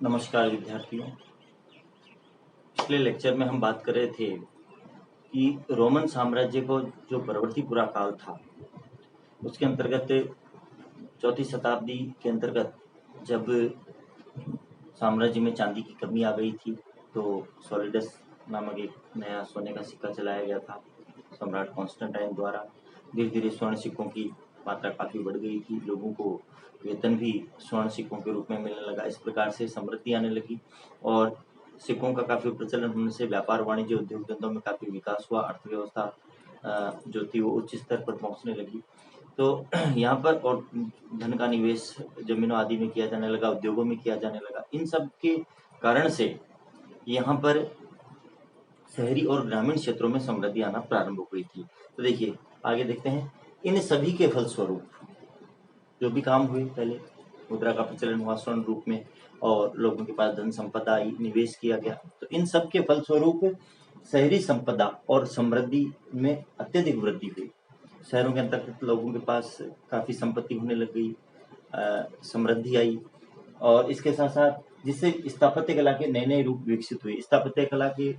नमस्कार विद्यार्थियों। पिछले लेक्चर में हम बात कर रहे थे कि रोमन साम्राज्य को जो परवर्ती पुरा काल था उसके अंतर्गत चौथी शताब्दी के अंतर्गत जब साम्राज्य में चांदी की कमी आ गई थी तो सॉलिडस नामक एक नया सोने का सिक्का चलाया गया था सम्राट कॉन्स्टेंटाइन द्वारा। धीरे धीरे स्वर्ण सिक्कों की मात्रा काफ़ी बढ़ गई थी, लोगों को वेतन भी स्वर्ण सिक्कों के रूप में मिलने लगा। इस प्रकार से समृद्धि आने लगी और सिक्कों का काफ़ी प्रचलन होने से व्यापार वाणिज्य उद्योग धंधों में काफ़ी विकास हुआ। अर्थव्यवस्था जो थी वो उच्च स्तर पर पहुंचने लगी। तो यहाँ पर और धन का निवेश जमीनों आदि में किया जाने लगा, उद्योगों में किया जाने लगा। इन सब के कारण से यहाँ पर शहरी और ग्रामीण क्षेत्रों में समृद्धि आना प्रारंभ हो गई थी। तो देखिए आगे देखते हैं, इन सभी के फलस्वरूप जो भी काम हुए, पहले मुद्रा का प्रचलन हुआ स्वर्ण रूप में और लोगों के पास धन संपदा आई, निवेश किया गया। तो इन सब के फलस्वरूप शहरी संपदा और समृद्धि में अत्यधिक वृद्धि हुई। शहरों के अंतर्गत लोगों के पास काफ़ी संपत्ति होने लग गई, समृद्धि आई और इसके साथ साथ जिससे स्थापत्य कला के नए नए रूप विकसित हुए। स्थापत्य कला के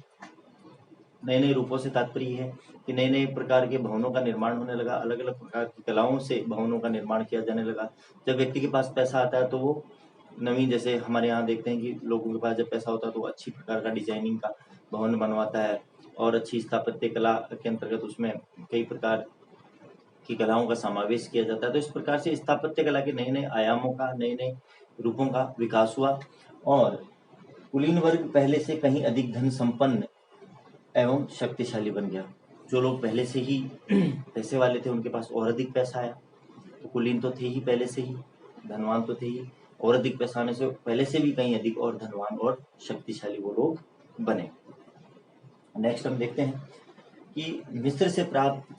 नए नए रूपों से तात्पर्य है कि नए नए प्रकार के भवनों का निर्माण होने लगा, अलग अलग प्रकार की कलाओं से भवनों का निर्माण किया जाने लगा। जब व्यक्ति के पास पैसा आता है तो वो नवीन, जैसे हमारे यहाँ देखते हैं कि लोगों के पास जब पैसा होता है तो वो अच्छी प्रकार का डिजाइनिंग का भवन बनवाता है और अच्छी स्थापत्य कला के अंतर्गत उसमें कई प्रकार की कलाओं का समावेश किया जाता है। तो इस प्रकार से स्थापत्य कला के नए नए आयामों का, नए नए रूपों का विकास हुआ और कुलीन वर्ग पहले से कहीं अधिक धन संपन्न एवं शक्तिशाली बन गया। जो लोग पहले से ही पैसे वाले थे उनके पास और अधिक पैसा आया। तो कुलीन तो थे ही पहले से ही, धनवान तो थे ही, और अधिक पैसा आने से पहले से भी कहीं अधिक और धनवान और शक्तिशाली वो लोग बने। नेक्स्ट हम देखते हैं कि मिस्र से प्राप्त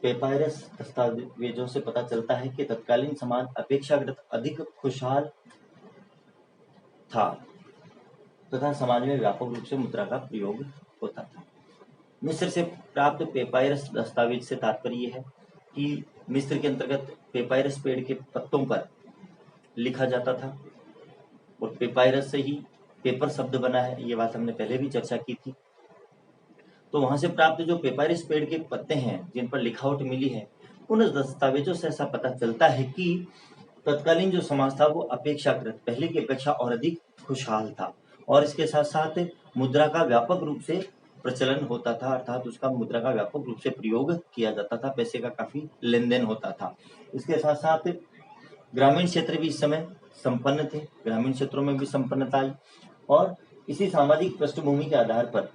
पेपायरस दस्तावेजों से पता चलता है कि तत्कालीन समाज अपेक्षाकृत अधिक खुशहाल था तथा समाज में व्यापक रूप से मुद्रा का प्रयोग होता था। मिस्र से प्राप्त पेपायरस दस्तावेज से तात्पर्य है कि मिस्र के अंतर्गत पेपायरस पेड़ के पत्तों पर लिखा जाता था और पेपायरस से ही पेपर शब्द बना है, ये बात हमने पहले भी चर्चा की थी। तो वहां से प्राप्त जो पेपायरस पेड़ के पत्ते हैं जिन पर लिखावट मिली है, उन दस्तावेजों से ऐसा पता चलता है कि तत्कालीन जो समाज था वो अपेक्षाकृत पहले की अपेक्षा और अधिक खुशहाल था और इसके साथ साथ मुद्रा का व्यापक रूप से प्रचलन होता था, अर्थात उसका मुद्रा का व्यापक रूप से प्रयोग किया जाता था, पैसे का काफी लेन देन होता था। इसके साथ साथ ग्रामीण क्षेत्र भी इस समय संपन्न थे, ग्रामीण क्षेत्रों में भी संपन्नता आई और इसी सामाजिक पृष्ठभूमि के आधार पर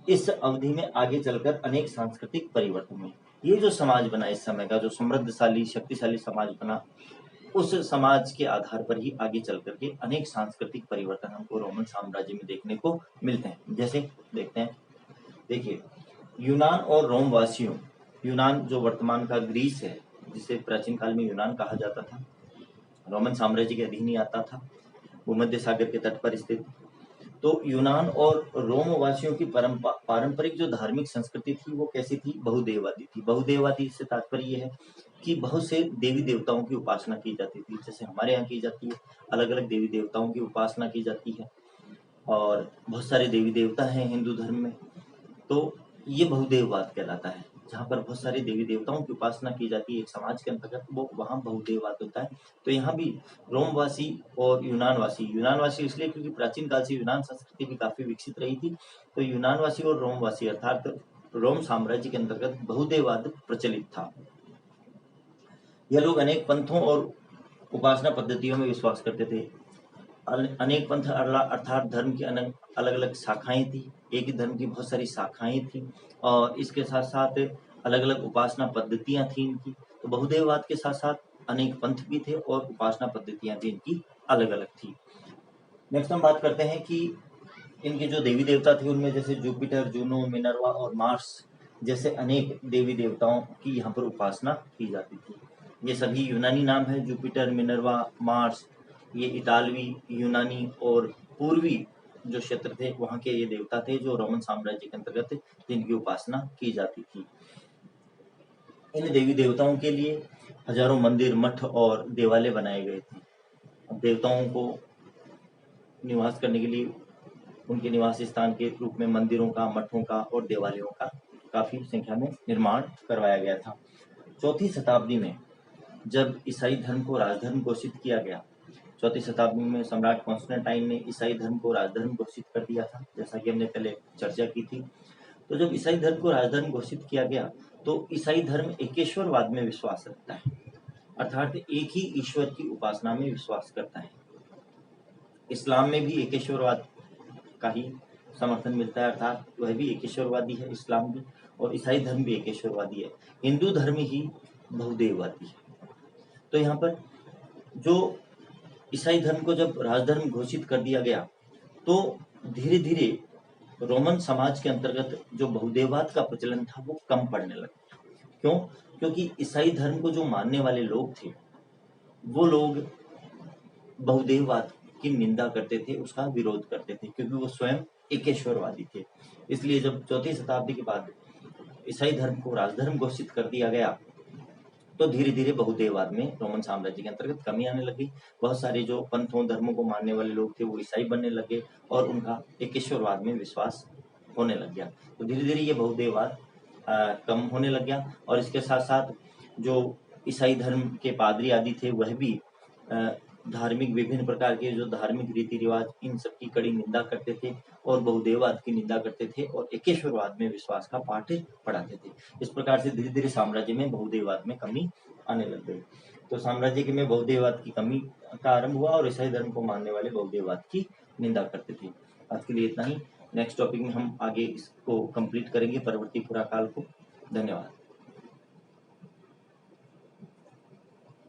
इस अवधि में आगे चलकर अनेक सांस्कृतिक परिवर्तन हुए। ये जो समाज बना इस समय का, जो समृद्धशाली शक्तिशाली समाज बना, उस समाज के आधार पर ही आगे चल करके अनेक सांस्कृतिक परिवर्तन हमको रोमन साम्राज्य में देखने को मिलते हैं। जैसे देखते हैं, देखिए यूनान और रोम वासियों, यूनान जो वर्तमान का ग्रीस है, जिसे प्राचीन काल में यूनान कहा जाता था, रोमन साम्राज्य के अधीन ही आता था, भूमध्य सागर के तट पर स्थित। तो यूनान और रोम वासियों की पारंपरिक जो धार्मिक संस्कृति थी वो कैसी थी? बहुदेववादी थी। बहुदेववादी से तात्पर्य है कि बहुत से देवी देवताओं की उपासना की जाती थी, जैसे हमारे यहाँ की जाती है, अलग अलग देवी देवताओं की उपासना की जाती है और बहुत सारे देवी देवता हैं हिंदू धर्म में। तो ये बहुदेववाद कहलाता है, जहाँ पर बहुत सारे देवी देवताओं की उपासना की जाती है एक समाज के अंतर्गत, वो वहाँ बहुदेववाद होता है। तो यहाँ भी रोमवासी और यूनानवासी इसलिए क्योंकि प्राचीन काल से यूनान संस्कृति भी काफी विकसित रही थी। तो यूनानवासी और रोमवासी अर्थात रोम साम्राज्य के अंतर्गत बहुदेववाद प्रचलित था। यह लोग अनेक पंथों और उपासना पद्धतियों में विश्वास करते थे। अनेक पंथ अर्थात धर्म की अलग अलग शाखाएं थी, एक ही धर्म की बहुत सारी शाखाएं थी और इसके साथ साथ अलग अलग उपासना पद्धतियां थी इनकी। तो बहुदेववाद के साथ साथ अनेक पंथ भी थे और उपासना पद्धतियां भी इनकी अलग अलग थी। नेक्स्ट हम बात करते हैं कि इनके जो देवी देवता थे उनमें जैसे जुपिटर, जूनो, मिनर्वा और मार्स जैसे अनेक देवी देवताओं की यहाँ पर उपासना की जाती थी। ये सभी यूनानी नाम है, जुपिटर, मिनर्वा, मार्स, ये इतालवी, यूनानी और पूर्वी जो क्षेत्र थे वहाँ के ये देवता थे जो रोमन साम्राज्य के अंतर्गत जिनकी उपासना की जाती थी। इन देवी देवताओं के लिए हजारों मंदिर, मठ और देवालय बनाए गए थे। अब देवताओं को निवास करने के लिए उनके निवास स्थान के रूप में मंदिरों का, मठों का और देवालयों का काफी संख्या में निर्माण करवाया गया था। चौथी शताब्दी में जब ईसाई धर्म को राजधर्म घोषित किया गया, चौथी शताब्दी में सम्राट कॉन्स्टेंटाइन ने ईसाई धर्म को राजधर्म घोषित कर दिया था, जैसा कि हमने पहले चर्चा की थी। तो जब ईसाई धर्म को राजधर्म घोषित किया गया तो ईसाई धर्म एकेश्वरवाद में विश्वास रखता है, अर्थात एक ही ईश्वर की उपासना में विश्वास करता है। इस्लाम में भी एकेश्वरवाद का ही समर्थन मिलता है, अर्थात वह भी एकेश्वरवादी है, इस्लाम भी, और ईसाई धर्म भी एकेश्वरवादी है। हिंदू धर्म ही बहुदेववादी है। तो यहाँ पर जो ईसाई धर्म को जब राजधर्म घोषित कर दिया गया तो धीरे धीरे रोमन समाज के अंतर्गत जो बहुदेववाद का प्रचलन था वो कम पड़ने लगा। क्यों? क्योंकि ईसाई धर्म को जो मानने वाले लोग थे वो लोग बहुदेववाद की निंदा करते थे, उसका विरोध करते थे, क्योंकि वो स्वयं एकेश्वरवादी थे। इसलिए जब चौथी शताब्दी के बाद ईसाई धर्म को राजधर्म घोषित कर दिया गया तो धीरे धीरे बहुदेववाद में रोमन साम्राज्य के अंतर्गत कमी आने लगी। बहुत सारे जो पंथों धर्मों को मानने वाले लोग थे वो ईसाई बनने लगे और उनका एकेश्वरवाद में विश्वास होने लग गया। तो धीरे धीरे ये बहुदेववाद कम होने लग गया। और इसके साथ साथ जो ईसाई धर्म के पादरी आदि थे वह भी धार्मिक विभिन्न प्रकार के जो धार्मिक रीति रिवाज इन सब की कड़ी निंदा करते थे और बहुदेववाद की निंदा करते थे और एकेश्वरवाद में विश्वास का पाठ पढ़ाते थे। इस प्रकार से धीरे धीरे साम्राज्य में बहुदेववाद में कमी आने लग गई। तो साम्राज्य के में बहुदेववाद की कमी का आरंभ हुआ और ईसाई धर्म को मानने वाले बहुदेववाद की निंदा करते थे। आज के लिए इतना ही। नेक्स्ट टॉपिक में हम आगे इसको कंप्लीट करेंगे, परवर्ती पुरा काल को। धन्यवाद।